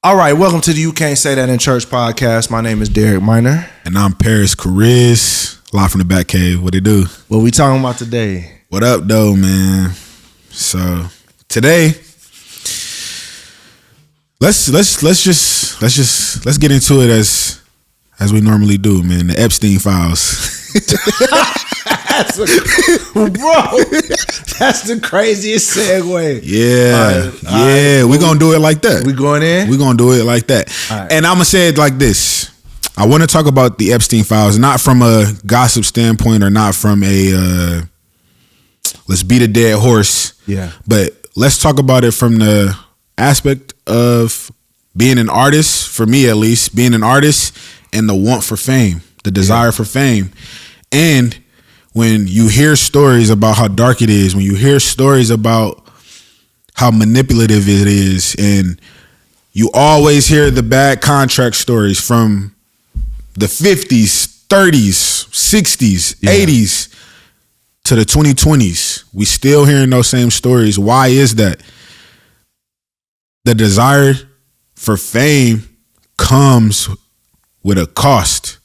All right, welcome to the You Can't Say That in Church podcast. My name is Derek Minor. And I'm Parris, Chariz, live from the Batcave. What it do? What we talking about today? What up, though, man? So today, let's get into it as we normally do, man. The Epstein files. Bro, that's the craziest segue. Yeah. We're going to do it like that. We going in? We're going to do it like that. Right. And I'm going to say it like this. I want to talk about the Epstein files, not from a gossip standpoint or not from a, let's beat a dead horse. Yeah. But let's talk about it from the aspect of being an artist, for me at least, being an artist and the want for fame, the desire for fame. And when you hear stories about how dark it is, when you hear stories about how manipulative it is, and you always hear the bad contract stories from the 50s, 30s, 60s, 80s to the 2020s, we still hearing those same stories. Why is that? The desire for fame comes with a cost.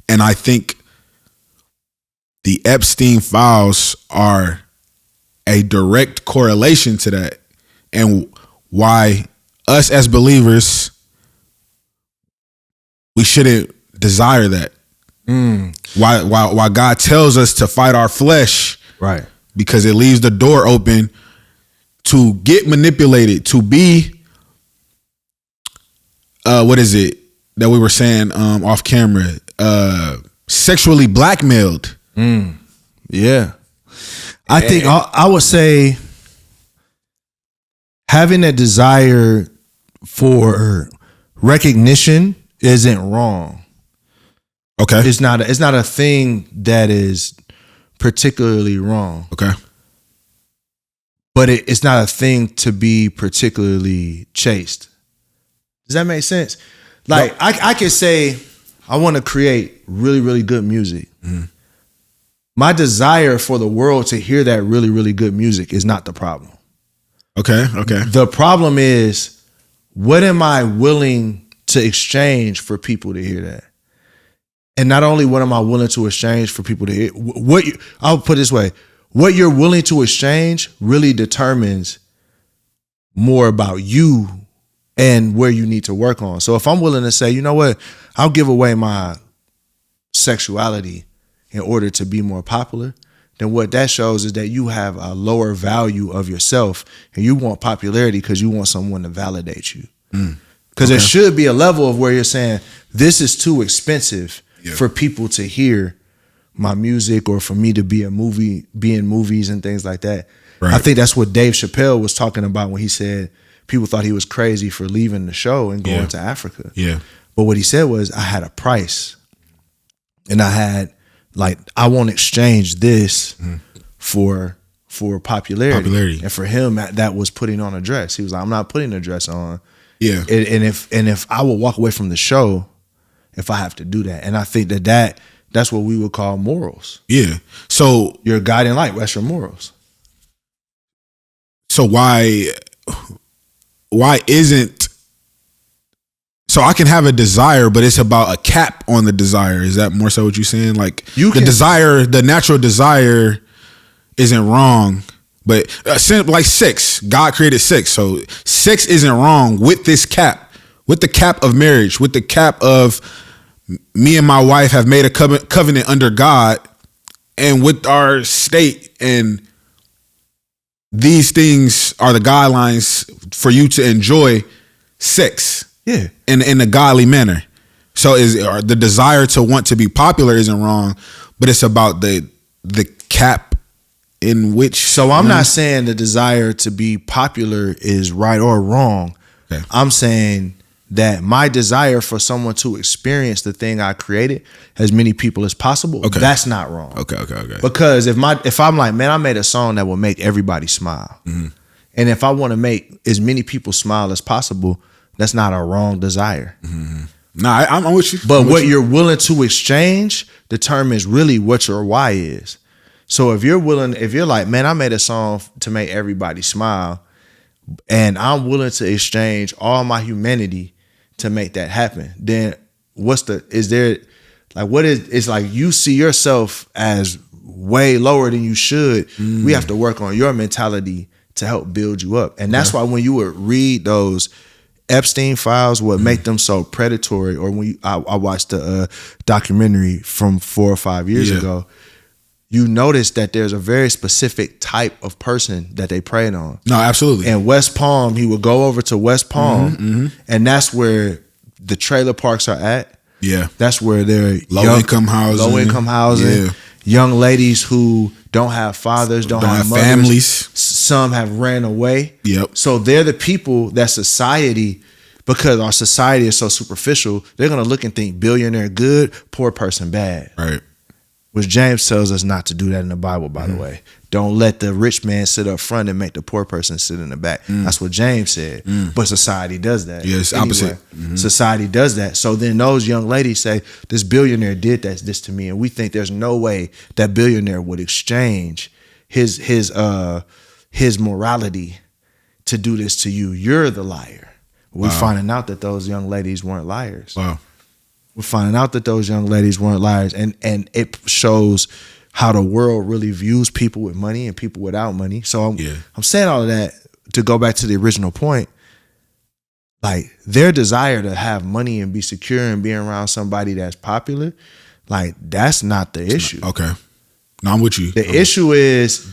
And I think the Epstein files are a direct correlation to that, and why us as believers, we shouldn't desire that. Why God tells us to fight our flesh, Right. because it leaves the door open to get manipulated, to be what is it that we were saying off camera, sexually blackmailed. Yeah. I think I would say having a desire for recognition isn't wrong. Okay. It's not a thing that is particularly wrong. Okay. But it's not a thing to be particularly chased. Does that make sense? Like, no. I could say I want to create really, really good music. My desire for the world to hear that really, really good music is not the problem. Okay. The problem is, what am I willing to exchange for people to hear that? And not only what am I willing to exchange for people to hear, I'll put it this way, what you're willing to exchange really determines more about you and where you need to work on. So if I'm willing to say, you know what, I'll give away my sexuality in order to be more popular, then what that shows is that you have a lower value of yourself and you want popularity because you want someone to validate you. Because there should be a level of where you're saying, this is too expensive for people to hear my music or for me to be in movies and things like that. Right. I think that's what Dave Chappelle was talking about when he said people thought he was crazy for leaving the show and going to Africa. Yeah. But what he said was, I had a price and I had, like, I won't exchange this for popularity. And for him, that was putting on a dress. He was like, I'm not putting a dress on. Yeah. And if I will walk away from the show, if I have to do that. And I think that's what we would call morals. Yeah. So your guiding light, that's your morals. So why isn't, so I can have a desire, but it's about a cap on the desire. Is that more so what you're saying? Like the natural desire isn't wrong, but like sex, God created sex. So sex isn't wrong with this cap, with the cap of marriage, with the cap of me and my wife have made a covenant under God and with our state, and these things are the guidelines for you to enjoy sex. Yeah, in a godly manner. So the desire to want to be popular isn't wrong, but it's about the cap in which. So I'm not saying the desire to be popular is right or wrong. Okay. I'm saying that my desire for someone to experience the thing I created, as many people as possible, that's not wrong. Okay. Because if I'm like, man, I made a song that will make everybody smile, and if I want to make as many people smile as possible, that's not a wrong desire. Nah, I'm with you. But what you're willing to exchange determines really what your why is. So if you're like, man, I made a song to make everybody smile, and I'm willing to exchange all my humanity to make that happen, then it's like you see yourself as way lower than you should. We have to work on your mentality to help build you up. And that's why when you would read those Epstein files, what make them so predatory, or when I watched a documentary from 4 or 5 years ago, you notice that there's a very specific type of person that they preyed on. No, absolutely. And West Palm, he would go over to West Palm, and that's where the trailer parks are at. Yeah. That's where they're low income housing. Young ladies who don't have fathers, don't have mothers, families. Some have ran away. Yep. So they're the people that society, because our society is so superficial, they're going to look and think billionaire good, poor person bad. Right. Which James tells us not to do that in the Bible, by the way. Don't let the rich man sit up front and make the poor person sit in the back. That's what James said. But society does that. Yeah, it's opposite. Society does that. So then those young ladies say, this billionaire did this to me. And we think there's no way that billionaire would exchange his morality to do this to you. You're the liar. We're finding out that those young ladies weren't liars. Wow. We're finding out that those young ladies weren't liars, and it shows how the world really views people with money and people without money. So I'm saying all of that to go back to the original point. Like, their desire to have money and be secure and be around somebody that's popular, like, that's not the issue. Okay. No, I'm with you. The issue is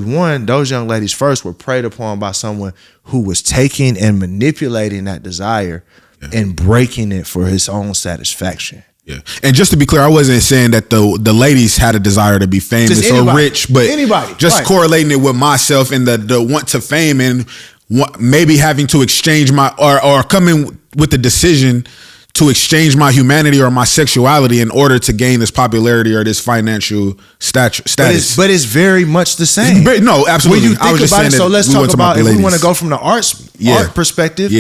one, those young ladies first were preyed upon by someone who was taking and manipulating that desire and breaking it for his own satisfaction. Yeah. And just to be clear, I wasn't saying that the ladies had a desire to be famous or rich, but just correlating it with myself and the want to fame and maybe having to exchange my or coming with the decision to exchange my humanity or my sexuality in order to gain this popularity or this financial status. But it's very much the same. No, absolutely. When you think about it, so let's talk about, if we want to go from the art perspective,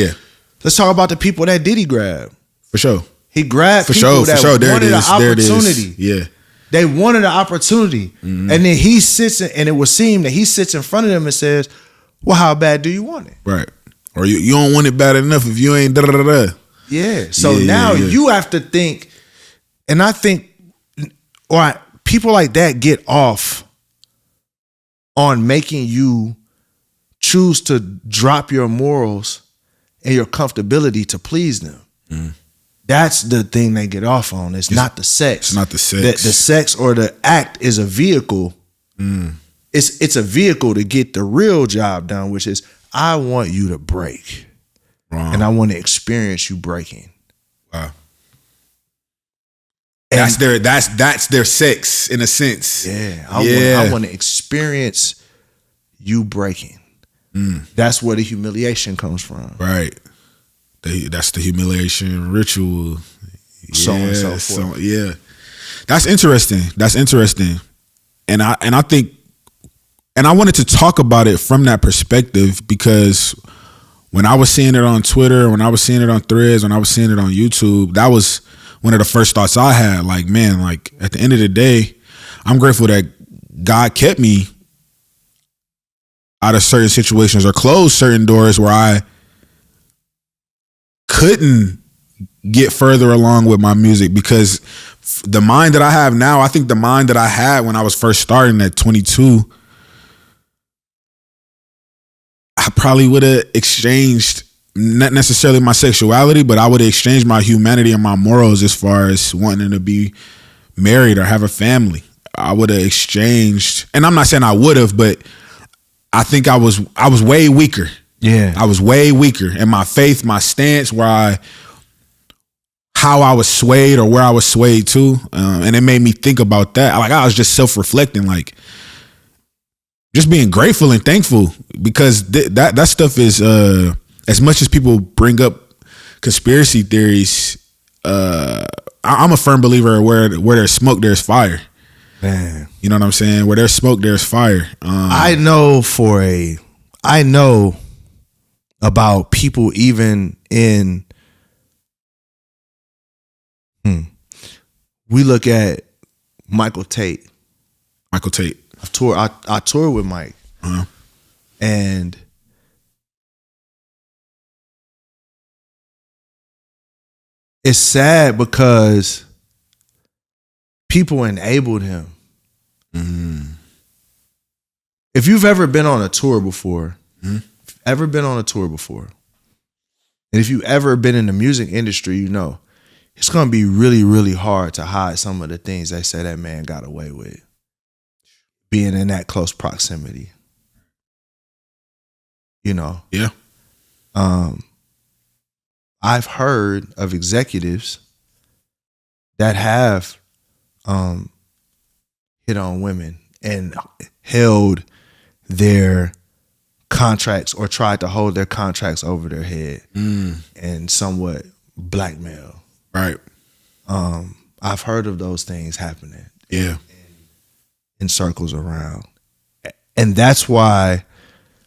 let's talk about the people that Diddy grabbed. For sure. He grabbed people that wanted an opportunity. Yeah. They wanted an opportunity. And then he sits, and it would seem that he sits in front of them and says, well, how bad do you want it? Right. Or you don't want it bad enough if you ain't da-da-da-da. Yeah. So now you have to think, and I think, or people like that get off on making you choose to drop your morals and your comfortability to please them. That's the thing they get off on. It's not the sex. It's not the sex. The sex or the act is a vehicle. It's a vehicle to get the real job done, which is, I want you to break. Wrong. And I want to experience you breaking. Wow. That's their sex in a sense. Yeah. I want to experience you breaking. That's where the humiliation comes from. Right. That's the humiliation ritual. So on and so forth. That's interesting. And I think, and I wanted to talk about it from that perspective, because when I was seeing it on Twitter, when I was seeing it on Threads, when I was seeing it on YouTube, that was one of the first thoughts I had. Like, man, like, at the end of the day, I'm grateful that God kept me out of certain situations or closed certain doors where I couldn't get further along with my music, because the mind that I have now, I think the mind that I had when I was first starting at 22, I probably would have exchanged, not necessarily my sexuality, but I would have exchanged my humanity and my morals as far as wanting to be married or have a family. I would have exchanged, and I'm not saying I would have, but I think I was way weaker. Yeah. I was way weaker in my faith, my stance, how I was swayed or where I was swayed to. And it made me think about that. Like, I was just self-reflecting, like, just being grateful and thankful, because that stuff is, as much as people bring up conspiracy theories, I'm a firm believer where there's smoke, there's fire. Man. You know what I'm saying? Where there's smoke, there's fire. I know about people even in, we look at Michael Tate. I toured with Mike. And it's sad because people enabled him. Mm-hmm. If you've ever been on a tour before, and if you've ever been in the music industry, you know, it's going to be really, really hard to hide some of the things they say that man got away with, being in that close proximity. You know? Yeah. I've heard of executives that have hit on women and held their contracts or tried to hold their contracts over their head and somewhat blackmail. Right. I've heard of those things happening. Yeah. In circles around. And that's why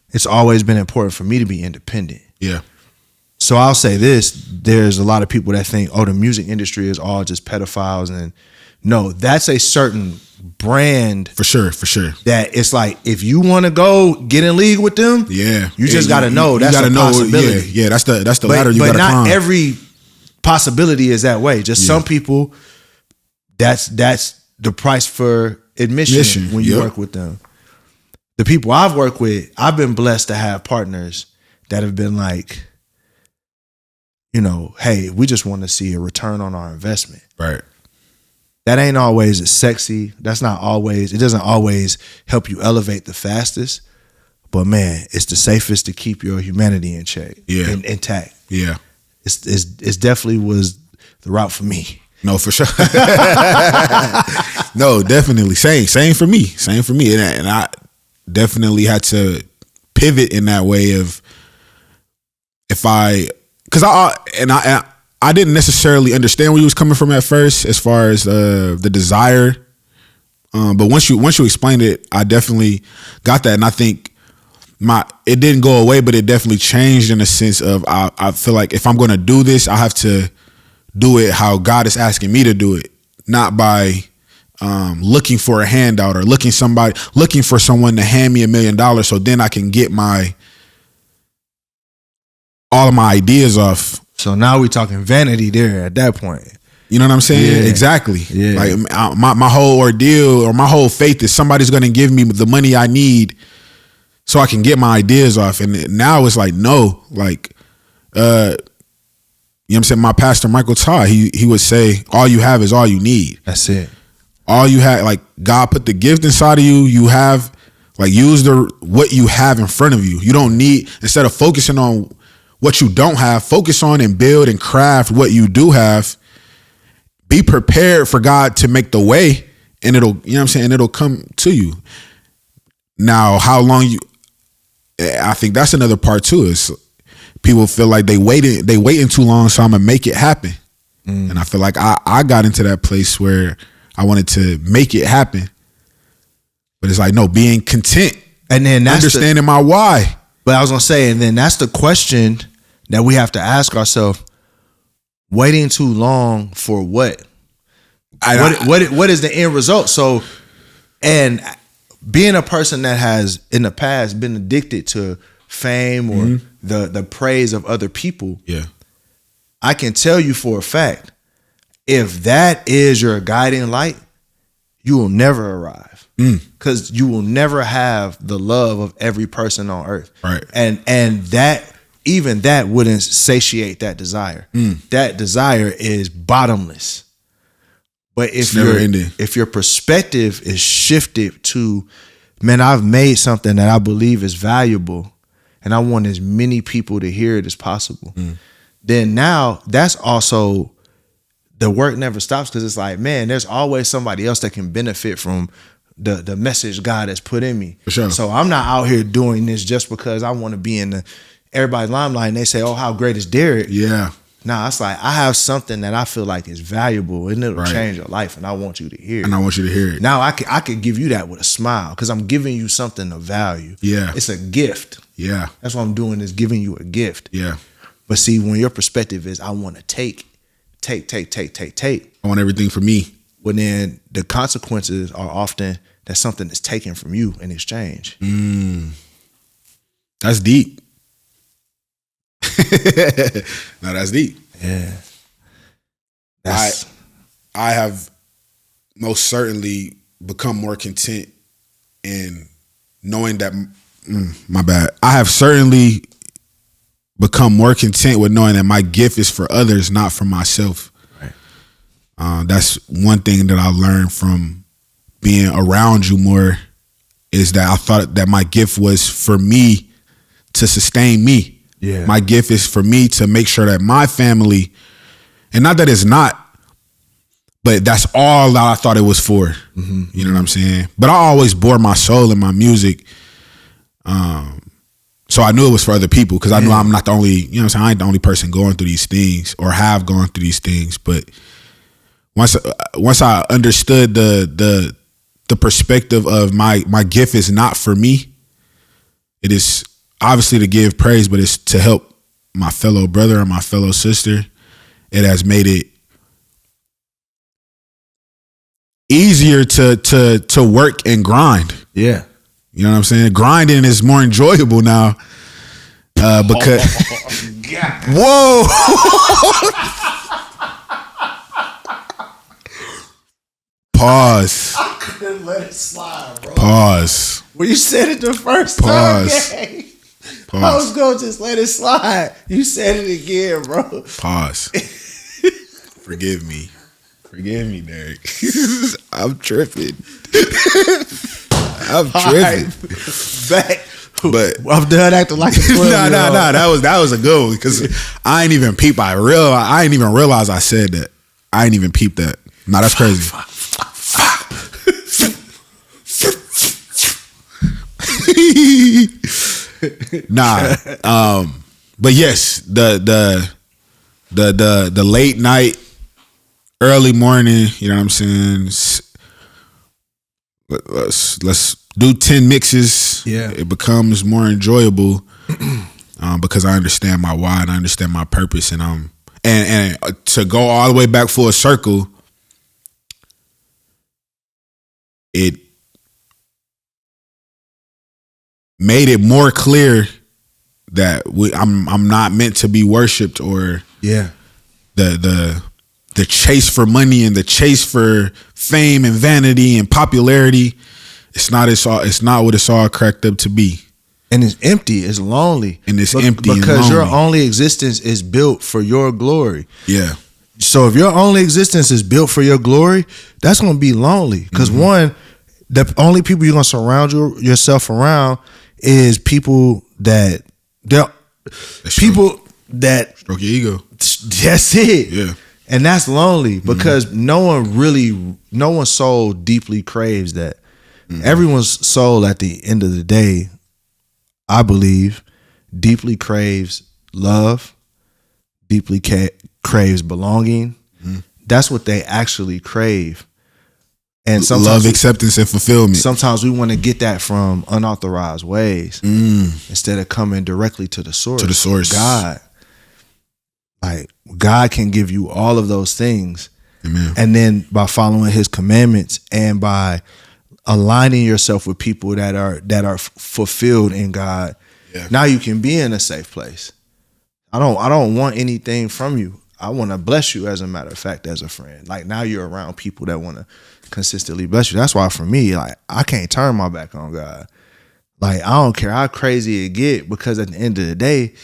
it's always been important for me to be independent. Yeah. So I'll say this, there's a lot of people that think, oh, the music industry is all just pedophiles. And no, that's a certain brand. For sure. That it's like, if you want to go get in league with them, yeah, you just got to know that's a possibility. Yeah, that's the ladder you got to climb. But not every possibility is that way. Just some people, that's the price for admission when you work with them. The people I've worked with, I've been blessed to have partners that have been like, you know, hey, we just want to see a return on our investment. Right. That ain't always as sexy. That's not always, it doesn't always help you elevate the fastest. But man, it's the safest to keep your humanity in check. Yeah. Intact. Yeah. It's definitely was the route for me. No, for sure. No, definitely. Same for me. And I definitely had to pivot in that way of because I didn't necessarily understand where you was coming from at first as far as the desire. But once you explained it, I definitely got that. And I think it didn't go away, but it definitely changed in a sense of I feel like if I'm going to do this, I have to do it how God is asking me to do it, not by looking for a handout or looking for someone to hand me $1 million so then I can get all of my ideas off. So now we talking vanity there at that point. You know what I'm saying? Yeah. Exactly. Yeah. Like my whole ordeal or my whole faith is somebody's going to give me the money I need so I can get my ideas off. And now it's like, no, like, you know what I'm saying? My pastor, Michael Todd, he would say, all you have is all you need. That's it. All you have, like God put the gift inside of you. You have, like, use what you have in front of you. You don't need, instead of focusing on what you don't have, focus on and build and craft what you do have. Be prepared for God to make the way, and it'll, you know what I'm saying, it'll come to you. Now, how long I think that's another part too, is people feel like they waiting too long, so I'm gonna make it happen. And I feel like I got into that place where I wanted to make it happen. But it's like, no, being content and then that's understanding my why. But I was gonna say, and then that's the question that we have to ask ourselves: waiting too long for what? What is the end result? So, and being a person that has in the past been addicted to fame or the praise of other people, I can tell you for a fact, if that is your guiding light, you will never arrive. Because you will never have the love of every person on earth. Right. And that, even that wouldn't satiate that desire. That desire is bottomless. But if your perspective is shifted to, man, I've made something that I believe is valuable and I want as many people to hear it as possible, then now that's also, the work never stops, because it's like, man, there's always somebody else that can benefit from the message God has put in me. For sure. So I'm not out here doing this just because I want to be in everybody's limelight and they say, oh, how great is Derek? Yeah. Nah, it's like, I have something that I feel like is valuable and it'll change your life, and I want you to hear it. And I want you to hear it. Now I could give you that with a smile because I'm giving you something of value. Yeah. It's a gift. Yeah. That's what I'm doing, is giving you a gift. Yeah. But see, when your perspective is, I want to take. I want everything for me. Well, then the consequences are often that something is taken from you in exchange. That's deep. No, that's deep. Yeah. I have most certainly become more content in knowing that my bad. I have certainly become more content with knowing that my gift is for others, not for myself. Right. That's one thing that I learned from being around you more, is that I thought that my gift was for me to sustain me. Yeah. My gift is for me to make sure that my family, and not that it's not, but that's all that I thought it was for. Mm-hmm. You know what I'm saying? But I always bore my soul in my music. So I knew it was for other people, because I knew I'm not the only, you know what I'm saying? I ain't the only person going through these things or have gone through these things. But once I understood the perspective of my gift is not for me, it is obviously to give praise, but it's to help my fellow brother and my fellow sister. It has made it easier to work and grind. Yeah. You know what I'm saying? Grinding is more enjoyable now. Because whoa. Pause. I couldn't let it slide, bro. Pause. When you said it the first time, I was gonna just let it slide. You said it again, bro. Pause. Forgive me, Derek. I'm tripping. I'm tripping. Back. But I'm done acting like a 12-year-old. Nah. That was a good one, because I ain't even peep. I ain't even realize I said that. I ain't even peep that. Nah, that's crazy. Nah. But yes, the late night, early morning, you know what I'm saying? Let's do 10 mixes. Yeah. It becomes more enjoyable because I understand my why and I understand my purpose, and to go all the way back full circle, it made it more clear that I'm not meant to be worshipped, or the chase for money and the chase for fame and vanity and popularity. It's not what it's all cracked up to be. And it's empty. It's lonely. And it's empty because your only existence is built for your glory. Yeah. So if your only existence is built for your glory, that's going to be lonely. Because one, the only people you're going to surround yourself around is people that stroke your ego. That's it. Yeah. And that's lonely, because no one's soul deeply craves that. Everyone's soul at the end of the day, I believe, deeply craves love, deeply craves belonging. That's what they actually crave. And sometimes love, acceptance, and fulfillment. Sometimes we want to get that from unauthorized ways instead of coming directly to the source. To the source. God. Like, God can give you all of those things. Amen. And then by following his commandments and by aligning yourself with people that are fulfilled in God, now you can be in a safe place. I don't want anything from you. I want to bless you, as a matter of fact, as a friend. Like, now you're around people that want to consistently bless you. That's why for me, like, I can't turn my back on God. Like, I don't care how crazy it get, because at the end of the day,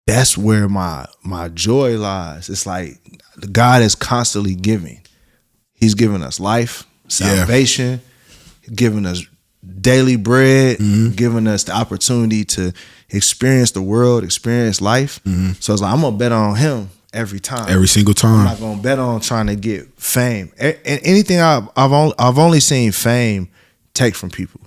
that's where my joy lies. It's like God is constantly giving. He's giving us life, salvation, giving us daily bread, giving us the opportunity to experience the world, experience life. So it's like, I'm gonna bet on him every time, every single time. I'm not gonna bet on trying to get fame. And anything I've only seen fame take from people.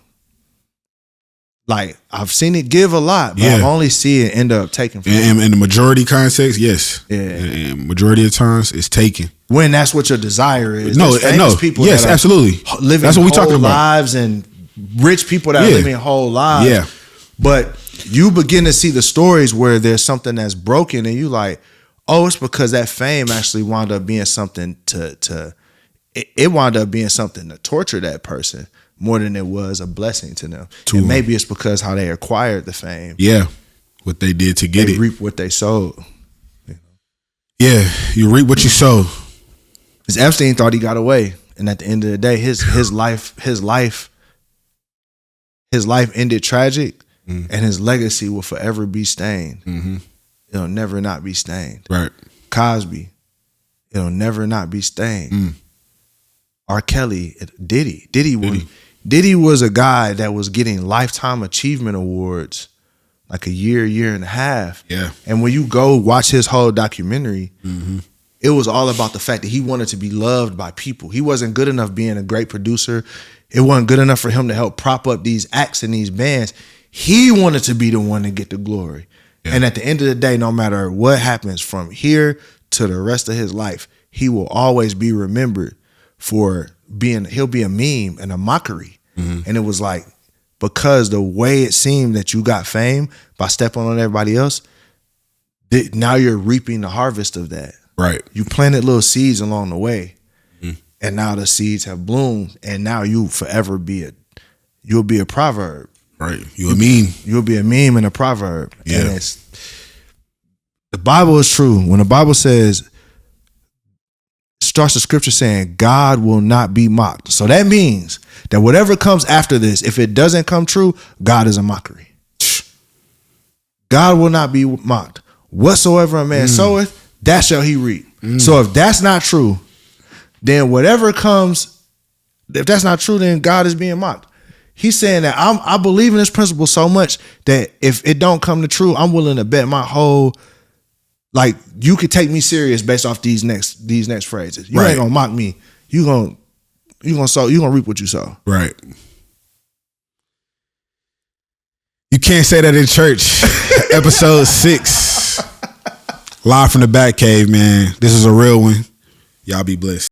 Like, I've seen it give a lot, but I've only see it end up taking from people. In the majority context, yes. Yeah. And majority of times, it's taken. When that's what your desire is. No. People yes, that absolutely. Living that's what we whole talking about. Lives, and rich people that are living whole lives. Yeah. But you begin to see the stories where there's something that's broken, and you like, oh, it's because that fame actually wound up being something it wound up being something to torture that person more than it was a blessing to them. And maybe it's because how they acquired the fame. Yeah. What they did to get it. They reap what they sowed. Yeah, you reap what you sow. Because Epstein thought he got away, and at the end of the day, his life ended tragic, and his legacy will forever be stained. Mm-hmm. It'll never not be stained. Right. Cosby, it'll never not be stained. R. Kelly, Diddy was a guy that was getting lifetime achievement awards like a year and a half. Yeah. And when you go watch his whole documentary, it was all about the fact that he wanted to be loved by people. He wasn't good enough being a great producer. It wasn't good enough for him to help prop up these acts and these bands. He wanted to be the one to get the glory. Yeah. And at the end of the day, no matter what happens from here to the rest of his life, he will always be remembered for he'll be a meme and a mockery. And it was like, because the way it seemed that you got fame by stepping on everybody else, now you're reaping the harvest of that. Right. You planted little seeds along the way, and now the seeds have bloomed, and now you'll be a proverb. Right. You'll be a meme and a proverb. Yeah. And the Bible is true. When the Bible says, starts the scripture saying God will not be mocked. So that means that whatever comes after this, if it doesn't come true, God is a mockery. God will not be mocked. Whatsoever a man soweth, that shall he reap. So if that's not true, then whatever comes, if that's not true, then God is being mocked. He's saying that I believe in this principle so much that if it don't come to true, I'm willing to bet my whole, like, you could take me serious based off these next phrases. You ain't gonna mock me. You gonna reap what you sow. Right. You can't say that in church. Episode 6. Live from the Batcave, man. This is a real one. Y'all be blessed.